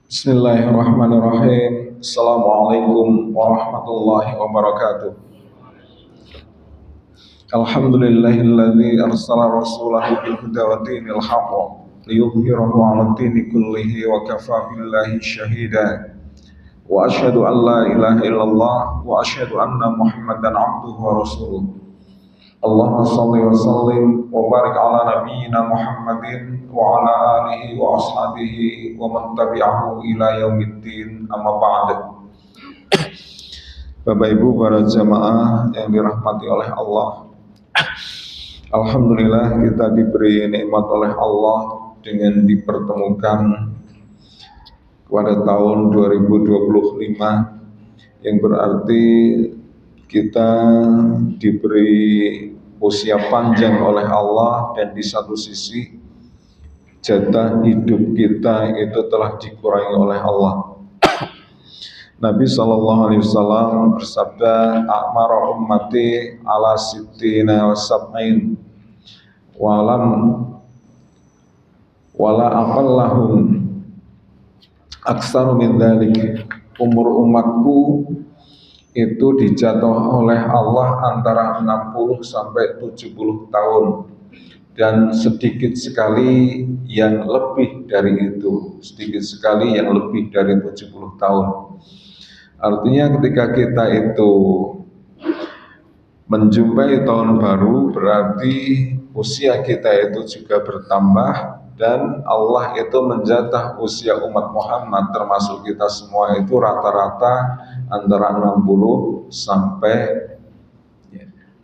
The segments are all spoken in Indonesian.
Bismillahirrahmanirrahim. Assalamualaikum warahmatullahi wabarakatuh. Alhamdulillahilladzi arsala rasulahu bil huda wa dinil haqq liyudhhirahu 'ala dini kullihi wa kafaa billahi syahida. Wa asyhadu an la ilaha illallah wa asyhadu anna Muhammadan 'abduhu wa rasuluh. Allahumma shalli wa sallim wa barik ala nabiyyina Muhammadin wa ala alihi wa ashabihi wa man tabi'ahu ila yaumiddin, amma ba'd. Bapak Ibu para jamaah yang dirahmati oleh Allah, alhamdulillah kita diberi nikmat oleh Allah dengan dipertemukan pada tahun 2025, yang berarti kita diberi usia panjang oleh Allah, dan di satu sisi jatah hidup kita itu telah dikurangi oleh Allah. Nabi SAW bersabda, "A'mara ummati ala sittina wa sab'in wala aqallahum aksaru min dzalik." Umur umatku itu dijatuh oleh Allah antara 60 sampai 70 tahun, dan sedikit sekali yang lebih dari itu, sedikit sekali yang lebih dari 70 tahun. Artinya ketika kita itu menjumpai tahun baru, berarti usia kita itu juga bertambah, dan Allah itu menjatah usia umat Muhammad termasuk kita semua itu rata-rata antara 60 sampai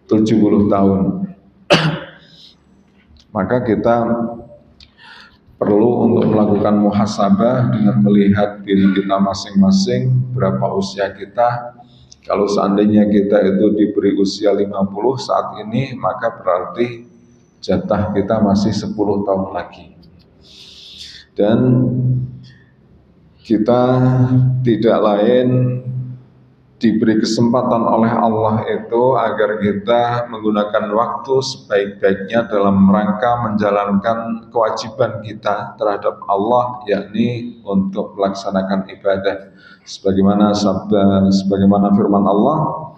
70 tahun. Maka kita perlu untuk melakukan muhasabah dengan melihat diri kita masing-masing, berapa usia kita. Kalau seandainya kita itu diberi usia 50 saat ini, maka berarti jatah kita masih 10 tahun lagi. Dan kita tidak lain diberi kesempatan oleh Allah itu agar kita menggunakan waktu sebaik-baiknya dalam rangka menjalankan kewajiban kita terhadap Allah, yakni untuk melaksanakan ibadah. Sebagaimana firman Allah,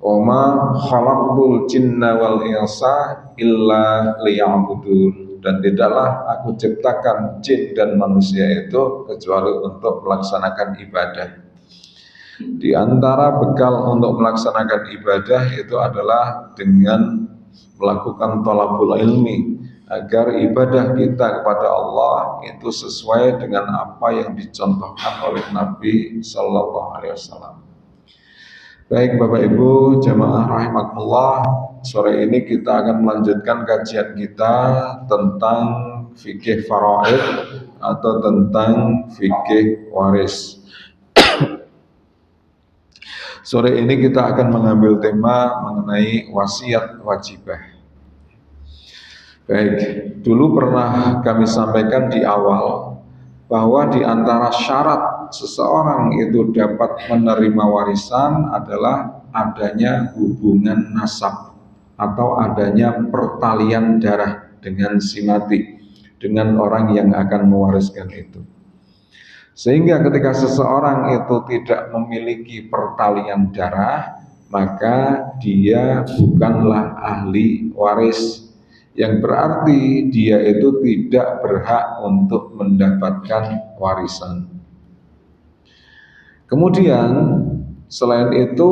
"Wa ma khalaqtul jinna wal insa illa liya'budun." Dan tidaklah aku ciptakan jin dan manusia itu kecuali untuk melaksanakan ibadah. Di antara bekal untuk melaksanakan ibadah itu adalah dengan melakukan thalabul ilmi, agar ibadah kita kepada Allah itu sesuai dengan apa yang dicontohkan oleh Nabi Sallallahu Alaihi Wasallam. Baik Bapak Ibu jamaah rahimakumullah, sore ini kita akan melanjutkan kajian kita tentang fikih faraid atau tentang fikih waris. Sore ini kita akan mengambil tema mengenai wasiat wajibah. Baik, dulu pernah kami sampaikan di awal bahwa di antara syarat seseorang itu dapat menerima warisan adalah adanya hubungan nasab atau adanya pertalian darah dengan si mati, dengan orang yang akan mewariskan itu. Sehingga ketika seseorang itu tidak memiliki pertalian darah, maka dia bukanlah ahli waris, yang berarti dia itu tidak berhak untuk mendapatkan warisan. Kemudian selain itu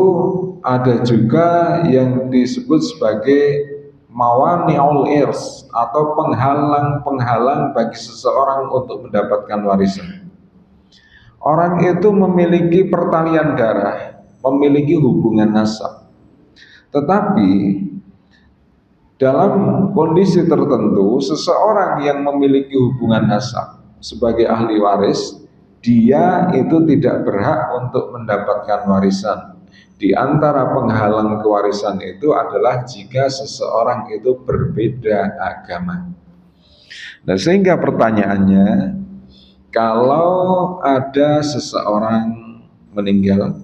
ada juga yang disebut sebagai mawani'ul irs atau penghalang-penghalang bagi seseorang untuk mendapatkan warisan. Orang itu memiliki pertalian darah, memiliki hubungan nasab, tetapi dalam kondisi tertentu seseorang yang memiliki hubungan nasab sebagai ahli waris, dia itu tidak berhak untuk mendapatkan warisan. Di antara penghalang kewarisan itu adalah jika seseorang itu berbeda agama. Nah, sehingga pertanyaannya, kalau ada seseorang meninggal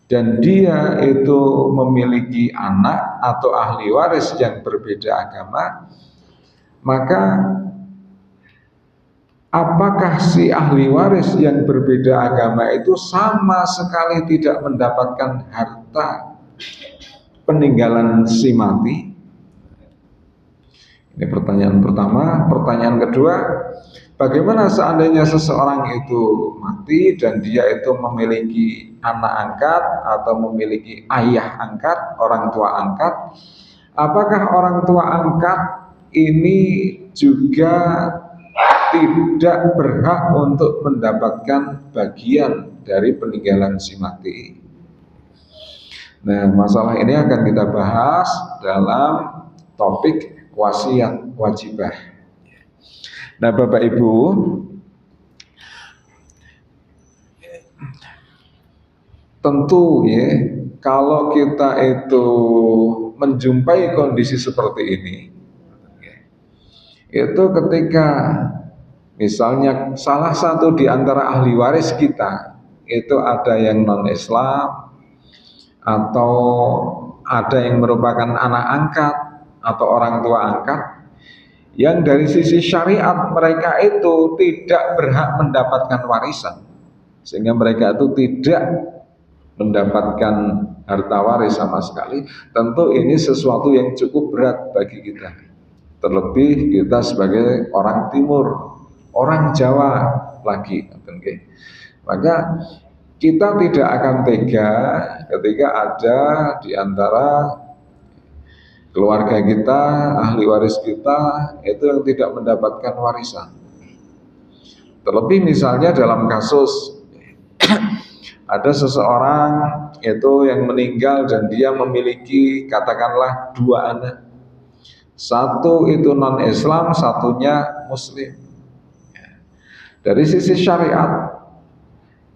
dan dia itu memiliki anak atau ahli waris yang berbeda agama, maka apakah si ahli waris yang berbeda agama itu sama sekali tidak mendapatkan harta peninggalan si mati? Ini pertanyaan pertama. Pertanyaan kedua, bagaimana seandainya seseorang itu mati dan dia itu memiliki anak angkat atau memiliki ayah angkat, orang tua angkat? Apakah orang tua angkat ini juga tidak berhak untuk mendapatkan bagian dari peninggalan si mati? Nah, masalah ini akan kita bahas dalam topik wasiat wajibah. Nah, Bapak Ibu, tentu ya, kalau kita itu menjumpai kondisi seperti ini, itu ketika misalnya salah satu di antara ahli waris kita itu ada yang non-Islam atau ada yang merupakan anak angkat atau orang tua angkat yang dari sisi syariat mereka itu tidak berhak mendapatkan warisan, sehingga mereka itu tidak mendapatkan harta waris sama sekali. Tentu ini sesuatu yang cukup berat bagi kita, terlebih kita sebagai orang timur, orang Jawa lagi. Maka kita tidak akan tega ketika ada di antara keluarga kita, ahli waris kita itu yang tidak mendapatkan warisan. Terlebih misalnya dalam kasus ada seseorang itu yang meninggal dan dia memiliki katakanlah 2 anak. Satu itu non-Islam, satunya Muslim. Dari sisi syariat,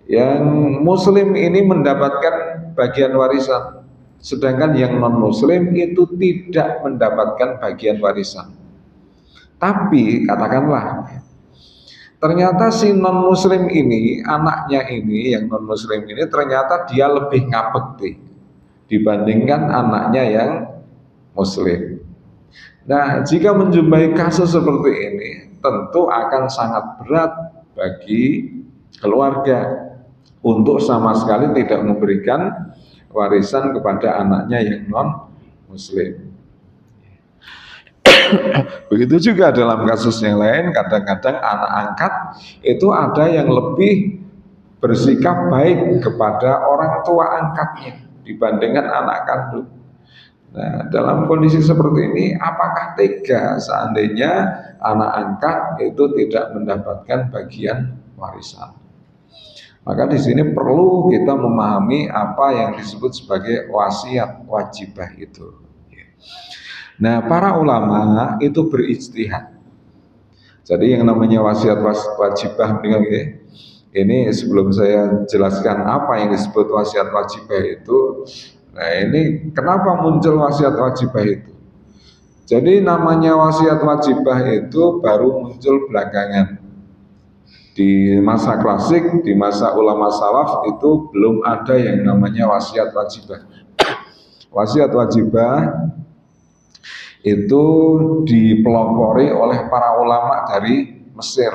yang Muslim ini mendapatkan bagian warisan, sedangkan yang non-Muslim itu tidak mendapatkan bagian warisan. Tapi katakanlah ternyata si non-Muslim ini, anaknya ini yang non-Muslim ini ternyata dia lebih ngabekti dibandingkan anaknya yang Muslim. Nah, jika menjumpai kasus seperti ini, tentu akan sangat berat bagi keluarga untuk sama sekali tidak memberikan warisan kepada anaknya yang non-Muslim. Begitu juga dalam kasus yang lain, kadang-kadang anak angkat itu ada yang lebih bersikap baik kepada orang tua angkatnya dibandingkan anak kandung. Nah, dalam kondisi seperti ini, apakah tega seandainya anak angkat itu tidak mendapatkan bagian warisan? Maka di sini perlu kita memahami apa yang disebut sebagai wasiat wajibah itu. Nah, para ulama itu berijtihad. Jadi yang namanya wasiat wajibah ini sebelum saya jelaskan apa yang disebut wasiat wajibah itu. Nah, ini kenapa muncul wasiat wajibah itu? Jadi namanya wasiat wajibah itu baru muncul belakangan. Di masa klasik, di masa ulama salaf itu belum ada yang namanya wasiat wajibah. Wasiat wajibah itu dipelopori oleh para ulama dari Mesir.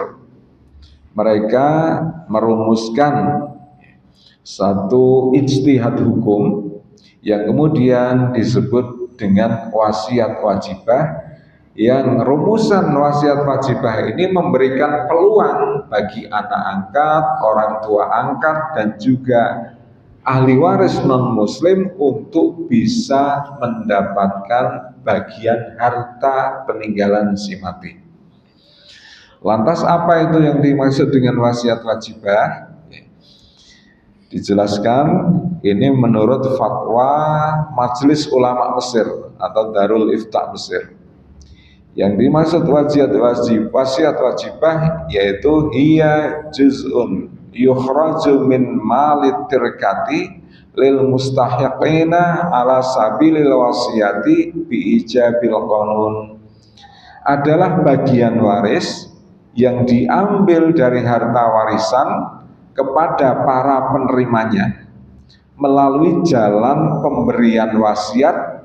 Mereka merumuskan satu ijtihad hukum yang kemudian disebut dengan wasiat wajibah, yang rumusan wasiat wajibah ini memberikan peluang bagi anak angkat, orang tua angkat, dan juga ahli waris non-Muslim untuk bisa mendapatkan bagian harta peninggalan si mati. Lantas apa itu yang dimaksud dengan wasiat wajibah? Dijelaskan ini menurut fatwa Majelis Ulama Mesir atau Darul Ifta Mesir. Yang dimaksud wasiat wajibah yaitu hiya juz'un yukhraju min malit tirkati lil mustahiqina ala sabilil wasiyati bi ijabil qanun, adalah bagian waris yang diambil dari harta warisan kepada para penerimanya melalui jalan pemberian wasiat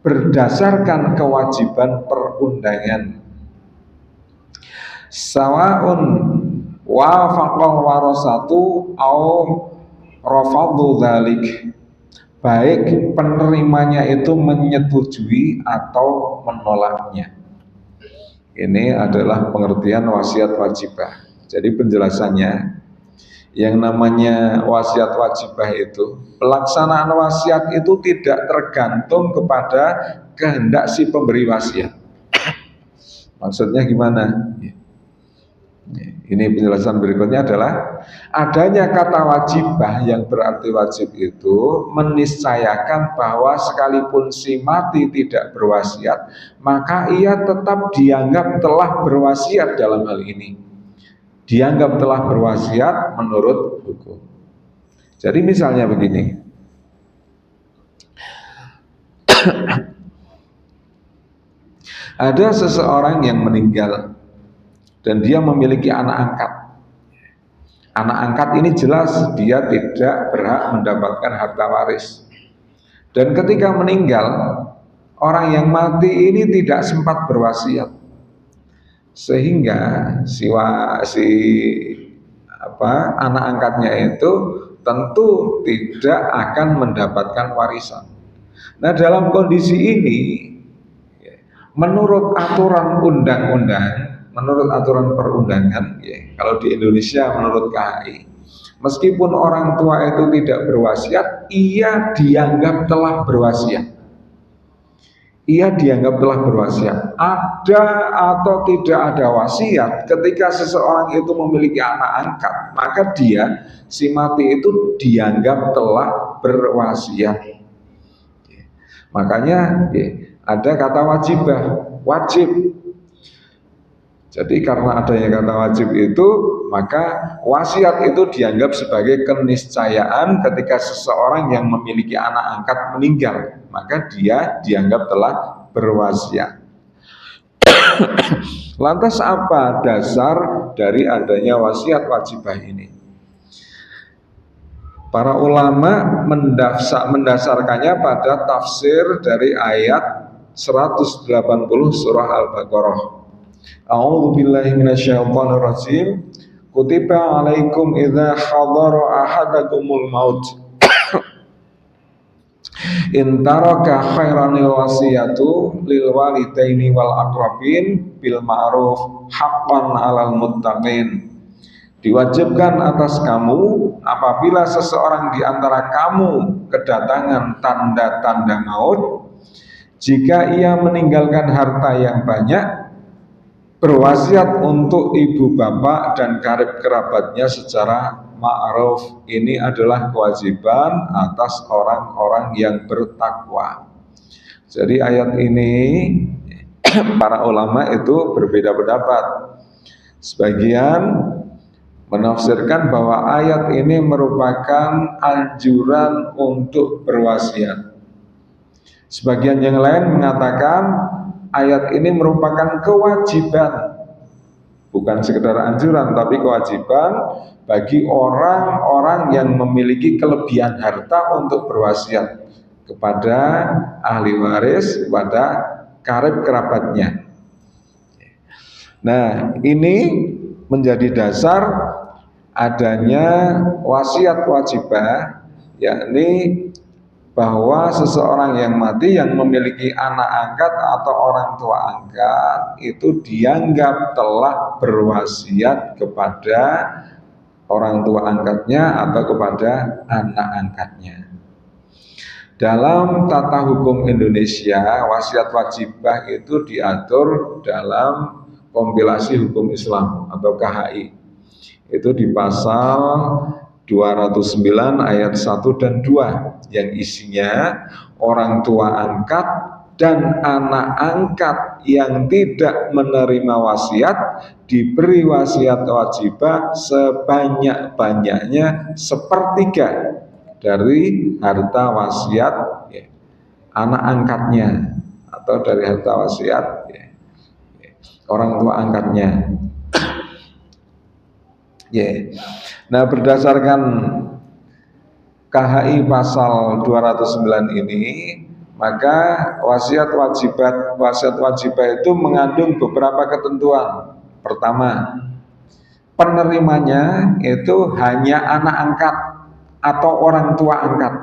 berdasarkan kewajiban perundangan. Sawaun wafaqal warasatu au rafadhu dzalik, baik penerimanya itu menyetujui atau menolaknya. Ini adalah pengertian wasiat wajibah. Jadi penjelasannya, yang namanya wasiat wajibah itu, pelaksanaan wasiat itu tidak tergantung kepada kehendak si pemberi wasiat. Maksudnya gimana? Ini penjelasan berikutnya adalah adanya kata wajibah yang berarti wajib itu meniscayakan bahwa sekalipun si mati tidak berwasiat, maka ia tetap dianggap telah berwasiat dalam hal ini. Dianggap telah berwasiat menurut hukum. Jadi misalnya begini, ada seseorang yang meninggal dan dia memiliki anak angkat. Anak angkat ini jelas dia tidak berhak mendapatkan harta waris. Dan ketika meninggal, orang yang mati ini tidak sempat berwasiat, sehingga anak angkatnya itu tentu tidak akan mendapatkan warisan. Nah, dalam kondisi ini, menurut aturan undang-undang, menurut aturan perundangan, kalau di Indonesia menurut KHI, meskipun orang tua itu tidak berwasiat, ia dianggap telah berwasiat. Ia dianggap telah berwasiat. Ada atau tidak ada wasiat, ketika seseorang itu memiliki anak angkat, maka dia, si mati itu dianggap telah berwasiat. Makanya ada kata wajibah, wajib. Jadi karena adanya kata wajib itu, maka wasiat itu dianggap sebagai keniscayaan ketika seseorang yang memiliki anak angkat meninggal, maka dia dianggap telah berwasiat. Lantas apa dasar dari adanya wasiat wajibah ini? Para ulama mendasarkannya pada tafsir dari ayat 180 surah Al-Baqarah. A'udzu billahi minasyaitonir rajim. Kutiba 'alaikum idza hadara ahadakumul maut. In taraka khairanil wasiyatu lil walidaini wal aqrabin bil ma'ruf haqqan 'alal muttaqin. Diwajibkan atas kamu apabila seseorang di antara kamu kedatangan tanda-tanda maut, jika ia meninggalkan harta yang banyak, berwasiat untuk ibu bapak dan karib kerabatnya secara ma'ruf. Ini adalah kewajiban atas orang-orang yang bertakwa. Jadi ayat ini para ulama itu berbeda pendapat. Sebagian menafsirkan bahwa ayat ini merupakan anjuran untuk berwasiat. Sebagian yang lain mengatakan ayat ini merupakan kewajiban, bukan sekedar anjuran, tapi kewajiban bagi orang-orang yang memiliki kelebihan harta untuk berwasiat kepada ahli waris, kepada karib kerabatnya. Nah, ini menjadi dasar adanya wasiat wajibah, yakni bahwa seseorang yang mati yang memiliki anak angkat atau orang tua angkat itu dianggap telah berwasiat kepada orang tua angkatnya atau kepada anak angkatnya. Dalam tata hukum Indonesia, wasiat wajibah itu diatur dalam kompilasi hukum Islam atau KHI. Itu di pasal 209 ayat 1 dan 2 yang isinya orang tua angkat dan anak angkat yang tidak menerima wasiat diberi wasiat wajibah sebanyak-banyaknya sepertiga dari harta wasiat anak angkatnya atau dari harta wasiat orang tua angkatnya. Nah, berdasarkan KHI pasal 209 ini, maka wasiat wajibah itu mengandung beberapa ketentuan. Pertama, penerimanya itu hanya anak angkat atau orang tua angkat.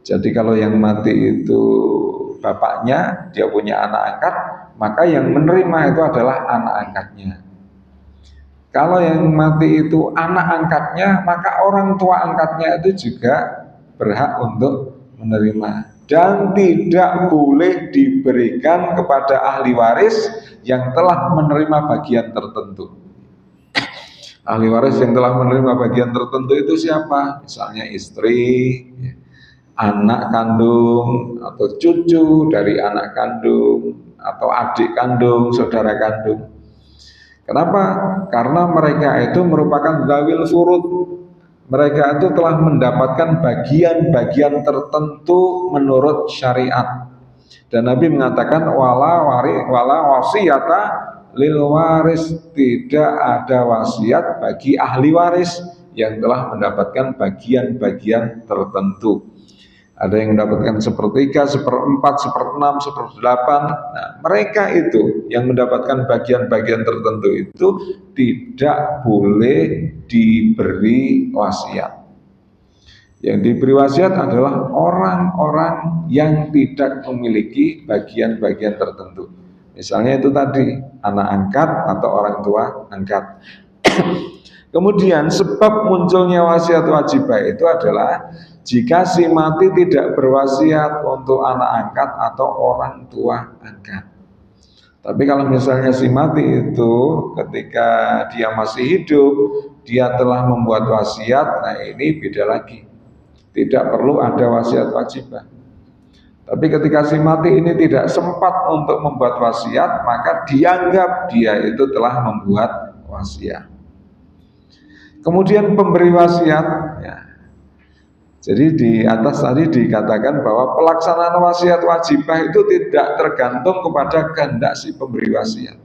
Jadi kalau yang mati itu bapaknya, dia punya anak angkat, maka yang menerima itu adalah anak angkatnya. Kalau yang mati itu anak angkatnya, maka orang tua angkatnya itu juga berhak untuk menerima. Dan tidak boleh diberikan kepada ahli waris yang telah menerima bagian tertentu. Ahli waris yang telah menerima bagian tertentu itu siapa? Misalnya istri, anak kandung, atau cucu dari anak kandung, atau adik kandung, saudara kandung. Kenapa? Karena mereka itu merupakan zawil furud. Mereka itu telah mendapatkan bagian-bagian tertentu menurut syariat. Dan Nabi mengatakan wala wasiyata lil waris, tidak ada wasiat bagi ahli waris yang telah mendapatkan bagian-bagian tertentu. Ada yang mendapatkan 1/3, 1/4, 1/6, 1/8. Nah, mereka itu yang mendapatkan bagian-bagian tertentu itu tidak boleh diberi wasiat. Yang diberi wasiat adalah orang-orang yang tidak memiliki bagian-bagian tertentu. Misalnya itu tadi, anak angkat atau orang tua angkat. Kemudian sebab munculnya wasiat wajibah itu adalah jika si mati tidak berwasiat untuk anak angkat atau orang tua angkat. Tapi kalau misalnya si mati itu ketika dia masih hidup, dia telah membuat wasiat, nah ini beda lagi. Tidak perlu ada wasiat wajibah. Tapi ketika si mati ini tidak sempat untuk membuat wasiat, maka dianggap dia itu telah membuat wasiat. Kemudian pemberi wasiat, ya. Jadi di atas tadi dikatakan bahwa pelaksanaan wasiat wajibah itu tidak tergantung kepada kehendak si pemberi wasiat.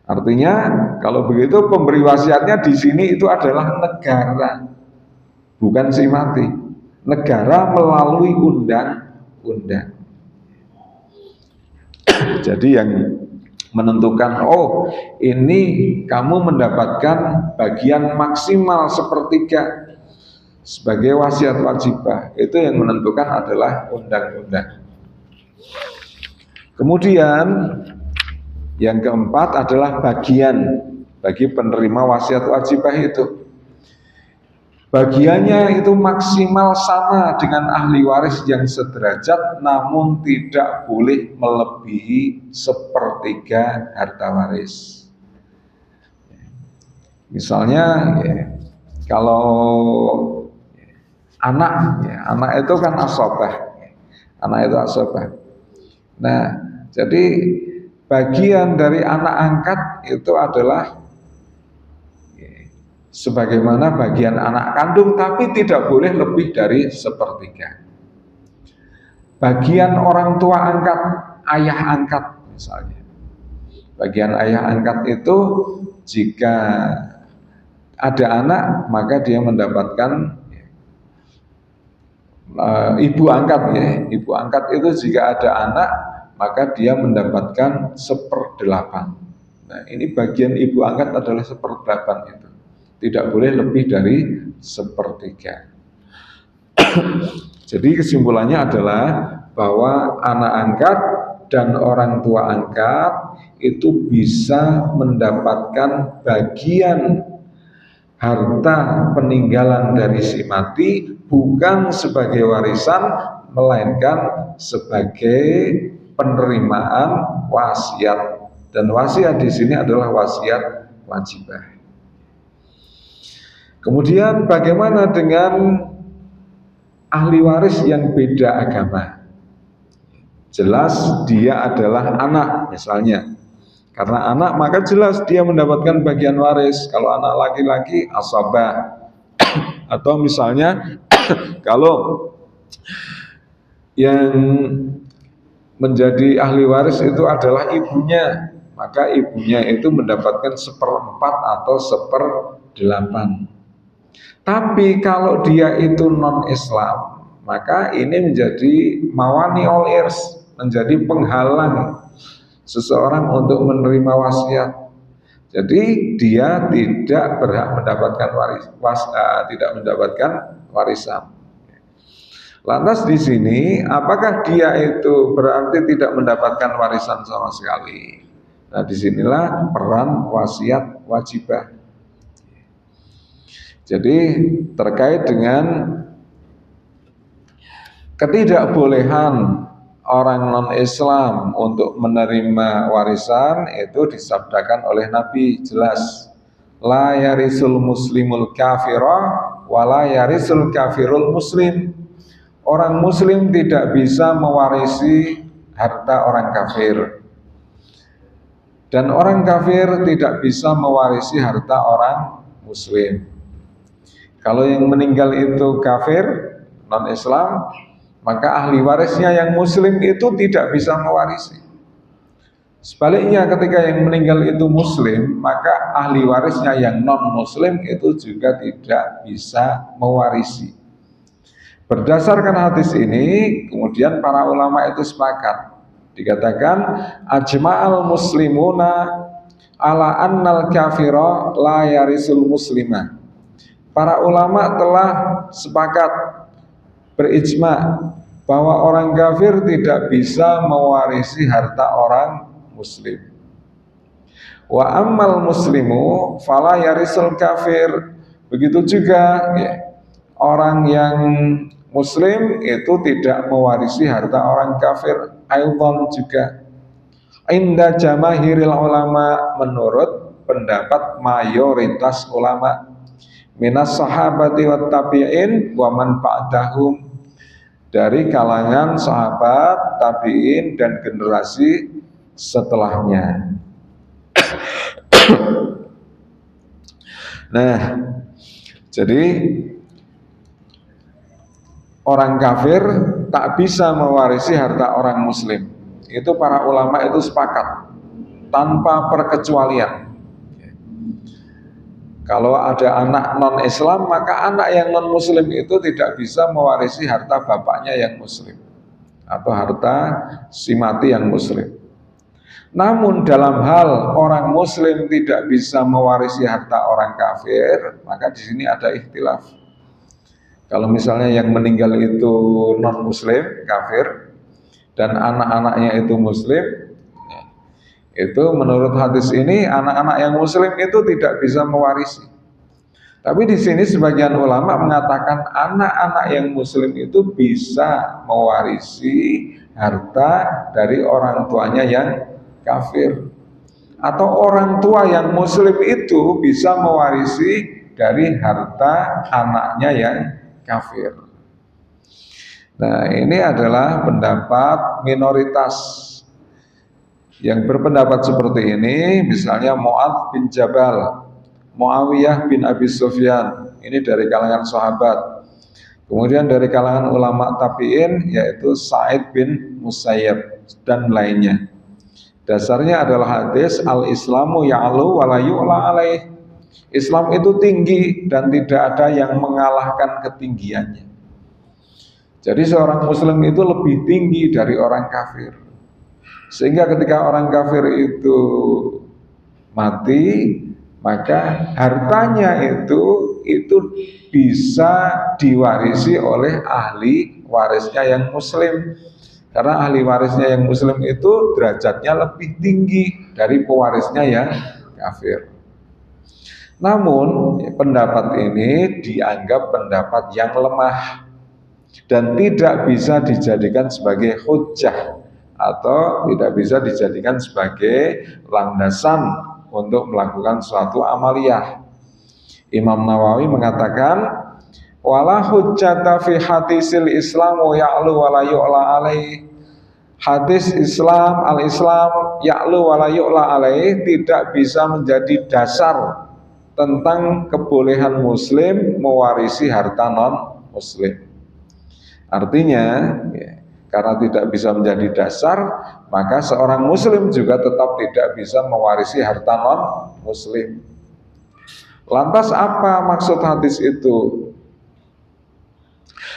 Artinya kalau begitu pemberi wasiatnya di sini itu adalah negara, bukan si mati. Negara melalui undang-undang. Jadi yang menentukan, oh ini kamu mendapatkan bagian maksimal 1/3 sebagai wasiat wajibah, itu yang menentukan adalah undang-undang. Kemudian yang keempat adalah bagian bagi penerima wasiat wajibah itu. Bagiannya itu maksimal sama dengan ahli waris yang sederajat, namun tidak boleh melebihi 1/3 harta waris. Misalnya kalau anak itu kan asobah, anak itu asobah. Nah, jadi bagian dari anak angkat itu adalah sebagaimana bagian anak kandung, tapi tidak boleh lebih dari 1/3. Bagian orang tua angkat, ayah angkat misalnya. Bagian ayah angkat itu jika ada anak, maka dia mendapatkan ibu angkat ya. Ibu angkat itu jika ada anak, maka dia mendapatkan 1/8. Nah, ini bagian ibu angkat adalah 1/8 itu. Tidak boleh lebih dari 1/3. Jadi kesimpulannya adalah bahwa anak angkat dan orang tua angkat itu bisa mendapatkan bagian harta peninggalan dari si mati bukan sebagai warisan, melainkan sebagai penerimaan wasiat. Dan wasiat di sini adalah wasiat wajibah. Kemudian bagaimana dengan ahli waris yang beda agama? Jelas dia adalah anak misalnya. Karena anak maka jelas dia mendapatkan bagian waris. Kalau anak laki-laki asabah. Atau misalnya kalau yang menjadi ahli waris itu adalah ibunya, maka ibunya itu mendapatkan 1/4 atau 1/8. Tapi kalau dia itu non-Islam, maka ini menjadi mawani ul irs, menjadi penghalang seseorang untuk menerima wasiat. Jadi dia tidak berhak mendapatkan tidak mendapatkan warisan. Lantas di sini, apakah dia itu berarti tidak mendapatkan warisan sama sekali? Nah, disinilah peran wasiat wajibah. Jadi terkait dengan ketidakbolehan orang non-Islam untuk menerima warisan itu disabdakan oleh Nabi jelas, la yarisul muslimul kafira wa la yarisul kafirul muslim. Orang muslim tidak bisa mewarisi harta orang kafir, dan orang kafir tidak bisa mewarisi harta orang muslim. Kalau yang meninggal itu kafir, non-Islam, maka ahli warisnya yang muslim itu tidak bisa mewarisi. Sebaliknya ketika yang meninggal itu muslim, maka ahli warisnya yang non-muslim itu juga tidak bisa mewarisi. Berdasarkan hadis ini, kemudian para ulama itu sepakat. Dikatakan, ajma'al muslimuna ala annal kafira la yarisul muslimah. Para ulama telah sepakat, berijma, bahwa orang kafir tidak bisa mewarisi harta orang muslim. Wa ammal muslimu fala yarisul kafir. Begitu juga ya, orang yang muslim itu tidak mewarisi harta orang kafir. Aidan juga inda jamahiril ulama, menurut pendapat mayoritas ulama, minas sahabati wat tabi'in wa man ba'dahum, dari kalangan sahabat, tabi'in, dan generasi setelahnya. Nah, jadi orang kafir tak bisa mewarisi harta orang muslim. Itu para ulama itu sepakat tanpa perkecualian. Kalau ada anak non-Islam, maka anak yang non-Muslim itu tidak bisa mewarisi harta bapaknya yang Muslim atau harta si mati yang Muslim. Namun dalam hal orang Muslim tidak bisa mewarisi harta orang kafir, maka di sini ada ikhtilaf. Kalau misalnya yang meninggal itu non-Muslim, kafir, dan anak-anaknya itu Muslim, itu menurut hadis ini anak-anak yang muslim itu tidak bisa mewarisi. Tapi di sini sebagian ulama mengatakan anak-anak yang muslim itu bisa mewarisi harta dari orang tuanya yang kafir. Atau orang tua yang muslim itu bisa mewarisi dari harta anaknya yang kafir. Nah, ini adalah pendapat minoritas. Yang berpendapat seperti ini, misalnya Mu'adz bin Jabal, Muawiyah bin Abi Sufyan, ini dari kalangan sahabat. Kemudian dari kalangan ulama tabi'in, yaitu Sa'id bin Musayyab dan lainnya. Dasarnya adalah hadis, al-Islamu ya'lu wa la yu'la alaih. Islam itu tinggi dan tidak ada yang mengalahkan ketinggiannya. Jadi seorang muslim itu lebih tinggi dari orang kafir. Sehingga ketika orang kafir itu mati, maka hartanya itu bisa diwarisi oleh ahli warisnya yang muslim. Karena ahli warisnya yang muslim itu derajatnya lebih tinggi dari pewarisnya yang kafir. Namun pendapat ini dianggap pendapat yang lemah dan tidak bisa dijadikan sebagai hujjah atau tidak bisa dijadikan sebagai landasan untuk melakukan suatu amaliyah. Imam Nawawi mengatakan, wala hujjata fi hadisil islamu ya'lu wa la yu'la alaih. Hadis Islam, al-Islam ya'lu wa la yu'la alaih tidak bisa menjadi dasar tentang kebolehan muslim mewarisi harta non-muslim. Artinya, karena tidak bisa menjadi dasar, maka seorang muslim juga tetap tidak bisa mewarisi harta non-muslim. Lantas apa maksud hadis itu?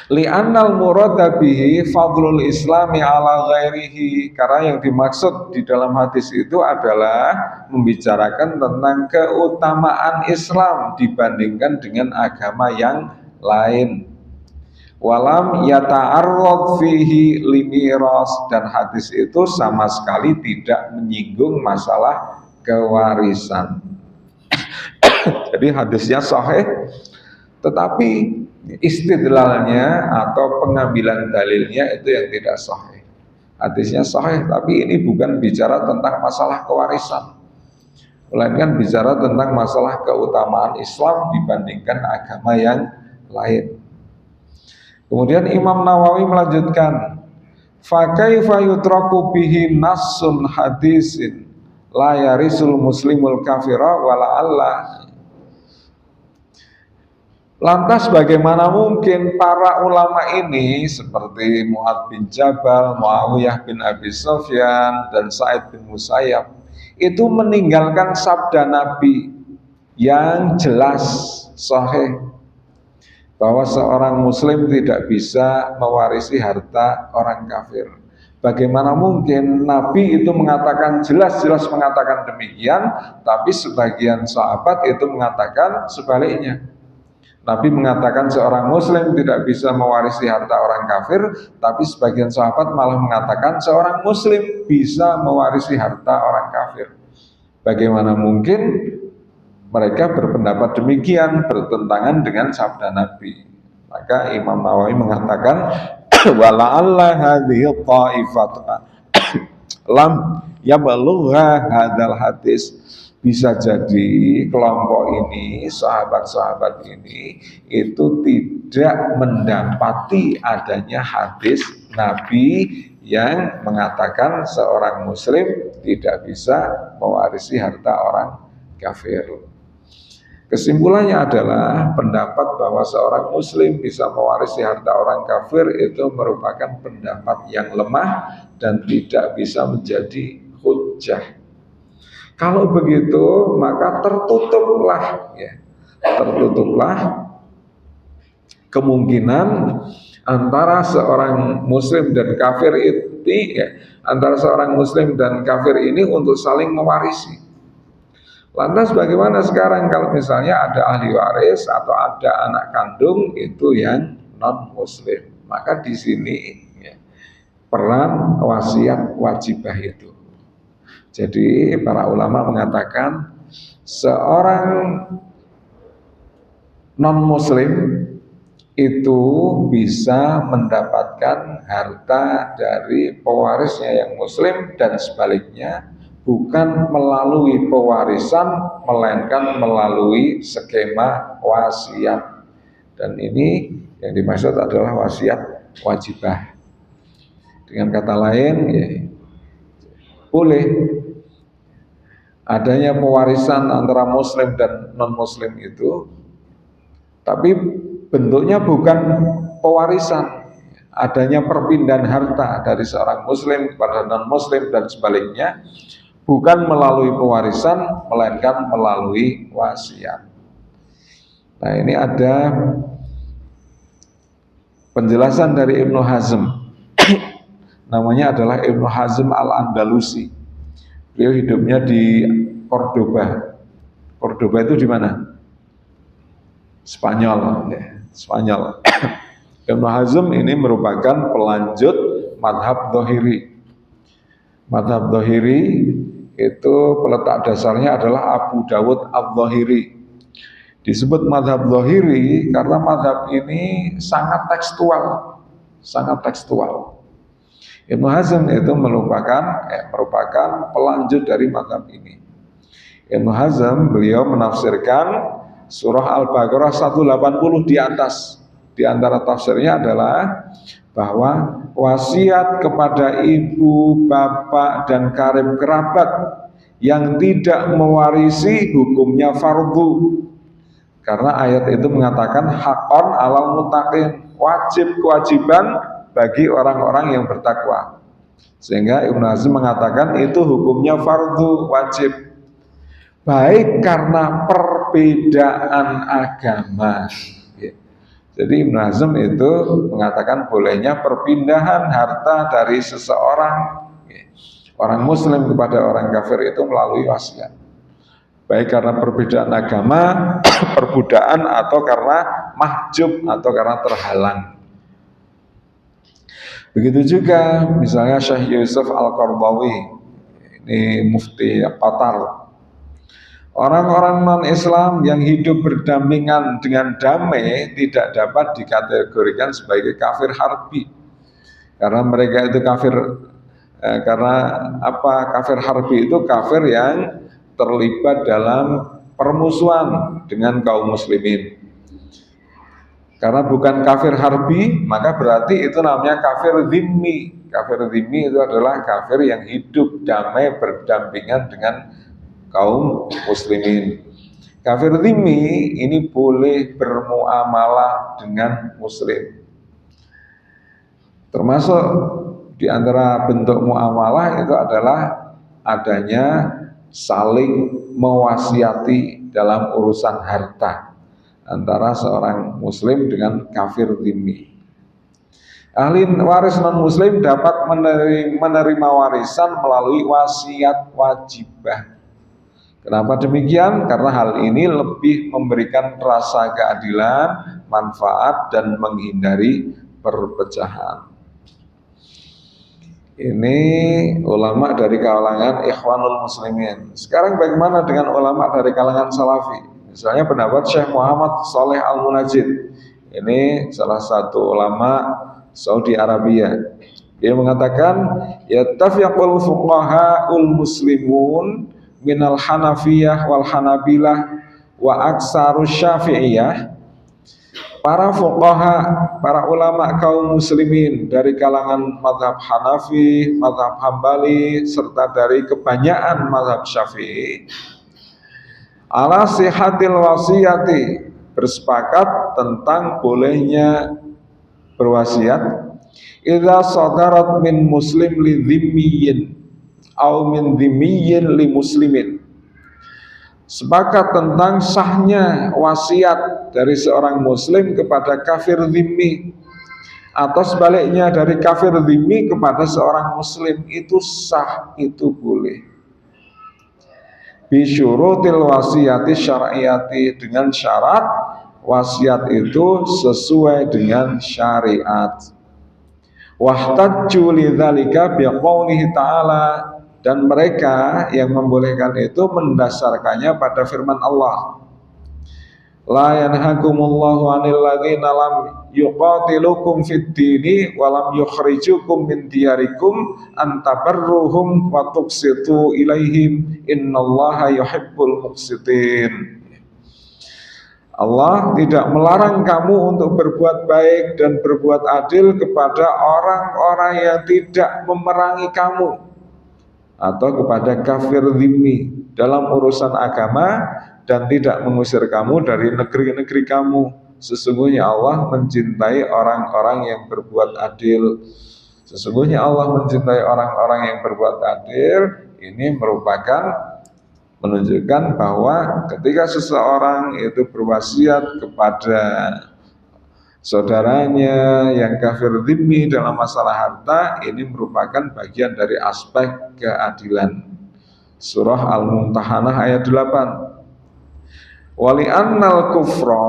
Li'annal murada bihi fadlul islami ala ghairihi, karena yang dimaksud di dalam hadis itu adalah membicarakan tentang keutamaan Islam dibandingkan dengan agama yang lain. Walam yata'arrad fihi limiras, dan hadis itu sama sekali tidak menyinggung masalah kewarisan. Jadi hadisnya sahih, tetapi istidlalnya atau pengambilan dalilnya itu yang tidak sahih. Hadisnya sahih, tapi ini bukan bicara tentang masalah kewarisan, melainkan bicara tentang masalah keutamaan Islam dibandingkan agama yang lain. Kemudian Imam Nawawi melanjutkan, fa kaifa yutraku bihi nassun hadisin la yarisul muslimul kafira wala Allah. Lantas bagaimana mungkin para ulama ini seperti Mu'adz bin Jabal, Muawiyah bin Abi Sufyan, dan Sa'id bin Musayyab itu meninggalkan sabda Nabi yang jelas sahih bahwa seorang muslim tidak bisa mewarisi harta orang kafir. Bagaimana mungkin Nabi itu mengatakan jelas-jelas mengatakan demikian, tapi sebagian sahabat itu mengatakan sebaliknya. Nabi mengatakan seorang muslim tidak bisa mewarisi harta orang kafir, tapi sebagian sahabat malah mengatakan seorang muslim bisa mewarisi harta orang kafir. Bagaimana mungkin mereka berpendapat demikian, bertentangan dengan sabda Nabi? Maka Imam Nawawi mengatakan wala'alla hadhihi ta'ifata lam yablugha hadzal hadis. Bisa jadi kelompok ini, sahabat-sahabat ini itu tidak mendapati adanya hadis Nabi yang mengatakan seorang muslim tidak bisa mewarisi harta orang kafir. Kesimpulannya adalah pendapat bahwa seorang muslim bisa mewarisi harta orang kafir itu merupakan pendapat yang lemah dan tidak bisa menjadi hujjah. Kalau begitu maka tertutuplah kemungkinan antara seorang muslim dan kafir ini antara seorang muslim dan kafir ini untuk saling mewarisi. Lantas bagaimana sekarang kalau misalnya ada ahli waris atau ada anak kandung itu yang non muslim? Maka di sini peran wasiat wajibah itu. Jadi para ulama mengatakan seorang non-muslim itu bisa mendapatkan harta dari pewarisnya yang muslim dan sebaliknya, bukan melalui pewarisan melainkan melalui skema wasiat. Dan ini yang dimaksud adalah wasiat wajibah. Dengan kata lain, boleh adanya pewarisan antara muslim dan non-muslim itu, tapi bentuknya bukan pewarisan, adanya perpindahan harta dari seorang muslim kepada non-muslim dan sebaliknya, bukan melalui pewarisan melainkan melalui wasiat. Nah, ini ada penjelasan dari Ibnu Hazm. Namanya adalah Ibnu Hazm Al-Andalusi. Beliau hidupnya di Cordoba. Cordoba itu di mana? Spanyol. Spanyol. Ibnu Hazm ini merupakan pelanjut madhab Dhahiri. Madhab Dhahiri itu peletak dasarnya adalah Abu Dawud Al-Dhahiri. Disebut madhab Dhahiri karena madhab ini sangat tekstual. Sangat tekstual. Ibnu Hazm itu merupakan pelanjut dari madhab ini. Ibnu Hazm beliau menafsirkan surah Al-Baqarah 180 di atas. Di antara tafsirnya adalah bahwa wasiat kepada ibu, bapak, dan karib kerabat yang tidak mewarisi hukumnya fardu. Karena ayat itu mengatakan haqqan alal muttaqin, kewajiban bagi orang-orang yang bertakwa. Sehingga Ibnu Hazm mengatakan itu hukumnya fardu wajib. Baik karena perbedaan agama. Jadi Ibnu Hazm itu mengatakan bolehnya perpindahan harta dari seseorang orang muslim kepada orang kafir itu melalui wasiat, baik karena perbedaan agama, perbudakan, atau karena mahjub atau karena terhalang. Begitu juga misalnya Syekh Yusuf Al-Qaradawi, ini mufti Qatar. Orang-orang non-Islam yang hidup berdampingan dengan damai tidak dapat dikategorikan sebagai kafir harbi, karena mereka itu kafir karena apa? Kafir harbi itu kafir yang terlibat dalam permusuhan dengan kaum muslimin. Karena bukan kafir harbi, maka berarti itu namanya kafir dhimmi. Kafir dhimmi itu adalah kafir yang hidup damai berdampingan dengan kaum muslimin. Kafir dhimmi ini boleh bermuamalah dengan muslim. Termasuk di antara bentuk muamalah itu adalah adanya saling mewasiati dalam urusan harta antara seorang muslim dengan kafir dhimmi. Ahli waris non muslim dapat menerima warisan melalui wasiat wajibah. Kenapa demikian? Karena hal ini lebih memberikan rasa keadilan, manfaat, dan menghindari perpecahan. Ini ulama dari kalangan Ikhwanul Muslimin. Sekarang bagaimana dengan ulama dari kalangan Salafi? Misalnya pendapat Syekh Muhammad Saleh Al-Munajjid. Ini salah satu ulama Saudi Arabia. Dia mengatakan, yattafiqul fuqaha'ul muslimun minal Hanafiyah wal Hanabilah wa aksarus Syafi'iyah. Para fuqaha, para ulama kaum muslimin dari kalangan mazhab Hanafi, mazhab Hambali, serta dari kebanyakan mazhab Syafi'i, ala sihatil wasiyati, bersepakat tentang bolehnya berwasiat idza sadarat min muslim li dhimmiyin au min dhimmiyin li muslimin. Sepakat tentang sahnya wasiat dari seorang muslim kepada kafir dhimmi, atau sebaliknya dari kafir dhimmi kepada seorang muslim, itu sah, itu boleh. Bisyurutil wasiyati syar'iyati, dengan syarat wasiat itu sesuai dengan syariat. Wahtajju lidzalika biqaulihi ta'ala, dan mereka yang membolehkan itu mendasarkannya pada firman Allah, la yanhakumullahu 'anil ladzina lam yuqatilukum fid dini wa lam yukhrijukum min diyarikum an tabarruhum wa tuqsitu ilaihim innallaha yuhibbul muqsitin. Allah tidak melarang kamu untuk berbuat baik dan berbuat adil kepada orang-orang yang tidak memerangi kamu atau kepada kafir dhimmi dalam urusan agama, dan tidak mengusir kamu dari negeri-negeri kamu. Sesungguhnya Allah mencintai orang-orang yang berbuat adil. Sesungguhnya Allah mencintai orang-orang yang berbuat adil. Ini merupakan menunjukkan bahwa ketika seseorang itu berwasiat kepada saudaranya yang kafir dhimmi dalam masalah harta, ini merupakan bagian dari aspek keadilan. Surah Al-Mumtahanah ayat 8. Wali annal kufra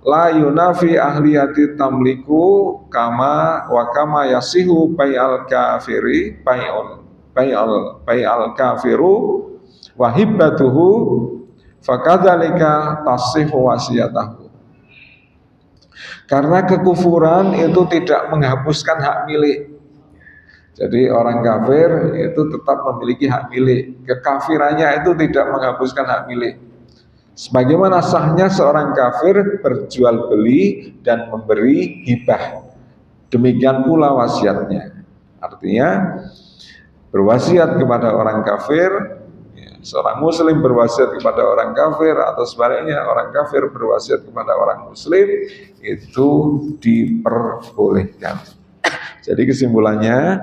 la yunafi ahliyati tamliku kama wa kama yasihu bai'al kafiri bai'al kafiru wa hibbatuhu fakadzalika tasihhu wasiyatahu. Karena kekufuran itu tidak menghapuskan hak milik. Jadi orang kafir itu tetap memiliki hak milik. Kekafirannya itu tidak menghapuskan hak milik. Sebagaimana sahnya seorang kafir berjual beli dan memberi hibah, demikian pula wasiatnya. Artinya berwasiat kepada orang kafir, seorang muslim berwasiat kepada orang kafir, atau sebaliknya orang kafir berwasiat kepada orang muslim, itu diperbolehkan. Jadi kesimpulannya,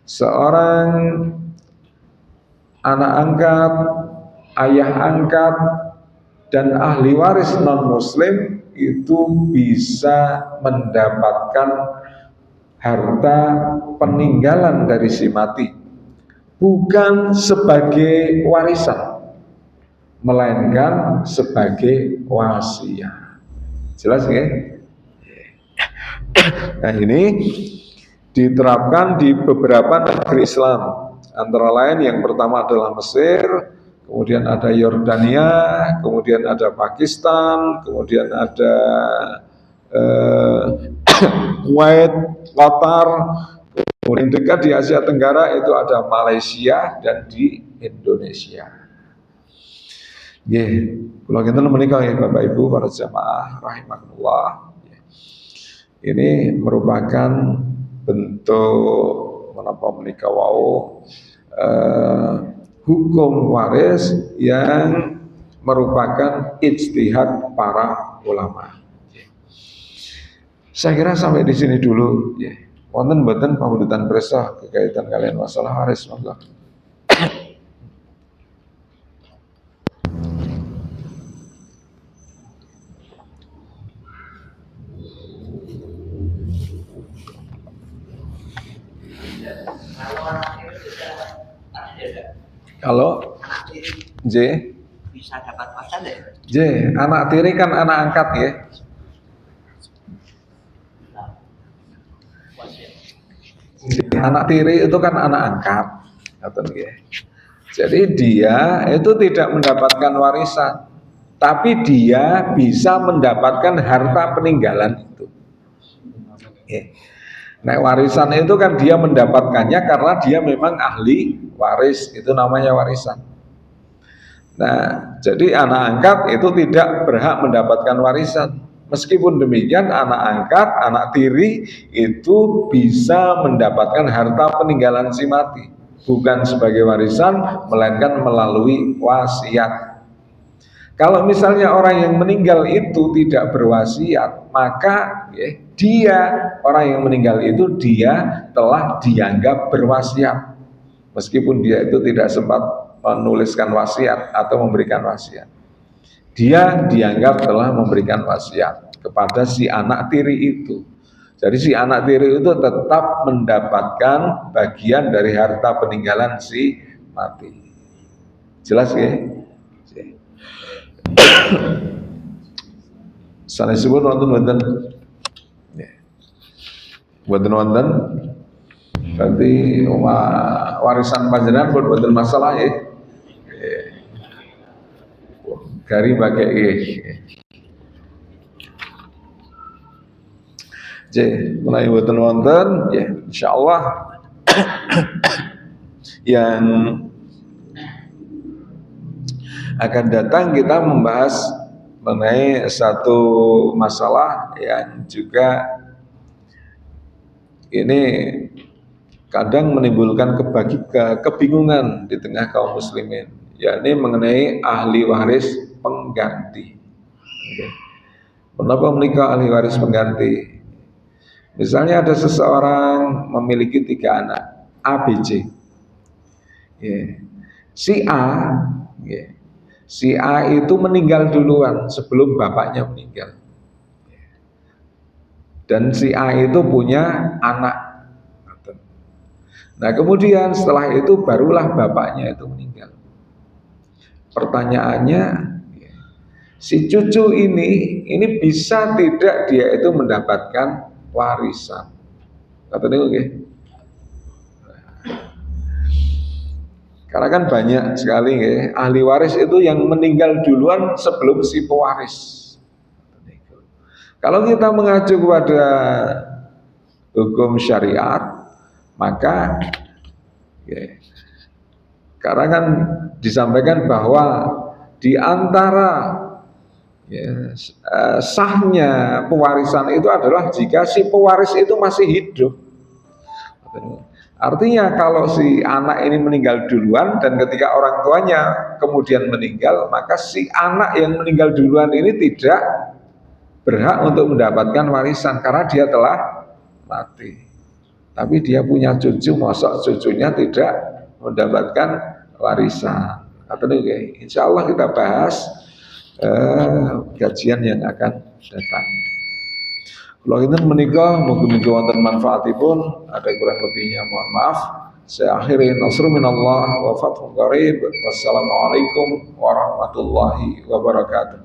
seorang anak angkat, ayah angkat Dan ahli waris non muslim itu bisa mendapatkan harta peninggalan dari si mati, bukan sebagai warisan, melainkan sebagai wasiat. Jelas ya? Nah, ini diterapkan di beberapa negeri Islam. Antara lain yang pertama adalah Mesir, kemudian ada Yordania, kemudian ada Pakistan, kemudian ada Kuwait, Qatar, kemudian dekat di Asia Tenggara itu ada Malaysia dan di Indonesia. Kalau kita menikah ya Bapak Ibu para jamaah rahimakumullah. Ini merupakan bentuk menapa menika wau hukum waris yang merupakan ijtihad para ulama. Saya kira sampai di sini dulu. Wonten mboten pamulutan presah kekaitan kalian masalah waris monggo. Kalau J bisa dapat warisan ya? J, anak tiri kan anak angkat ya. Anak tiri itu kan anak angkat, jadi dia itu tidak mendapatkan warisan, tapi dia bisa mendapatkan harta peninggalan itu. Nah, warisan itu kan dia mendapatkannya karena dia memang ahli waris, itu namanya warisan. Nah, jadi anak angkat itu tidak berhak mendapatkan warisan. Meskipun demikian, anak angkat, anak tiri itu bisa mendapatkan harta peninggalan si mati, bukan sebagai warisan, melainkan melalui wasiat. Kalau misalnya orang yang meninggal itu tidak berwasiat, maka orang yang meninggal itu dia telah dianggap berwasiat, meskipun dia itu tidak sempat menuliskan wasiat atau memberikan wasiat. Dia dianggap telah memberikan wasiat kepada si anak tiri itu. Jadi si anak tiri itu tetap mendapatkan bagian dari harta peninggalan si mati. Jelas ya? Sanesipun wonten wonten berarti warisan panjenengan boten masalah ya. Gari pakai J mulai boten wonten ya, insyaallah yang akan datang kita membahas mengenai satu masalah yang juga ini kadang menimbulkan kebingungan di tengah kaum muslimin, yakni mengenai ahli waris pengganti. Kenapa menikah ahli waris pengganti? Misalnya ada seseorang memiliki 3 anak A, B, C. Si A itu meninggal duluan sebelum bapaknya meninggal. Dan si A itu punya anak. Nah, kemudian setelah itu barulah bapaknya itu meninggal. Pertanyaannya, si cucu ini bisa tidak dia itu mendapatkan warisan? Katanya oke. Karena kan banyak sekali ahli waris itu yang meninggal duluan sebelum si pewaris. Kalau kita mengacu kepada hukum syariat, maka karena kan disampaikan bahwa di antara sahnya pewarisan itu adalah jika si pewaris itu masih hidup. Artinya kalau si anak ini meninggal duluan dan ketika orang tuanya kemudian meninggal, maka si anak yang meninggal duluan ini tidak berhak untuk mendapatkan warisan karena dia telah mati. Tapi dia punya cucu, masa cucunya tidak mendapatkan warisan. Insya Allah kita bahas kajian yang akan datang. Kalau kita menikah, mugi-mugi wonten manfaatipun, ada kurang lebihnya mohon maaf. Saya akhiri, nasrul minallah wa fathun qarib. Wassalamualaikum warahmatullahi wabarakatuh.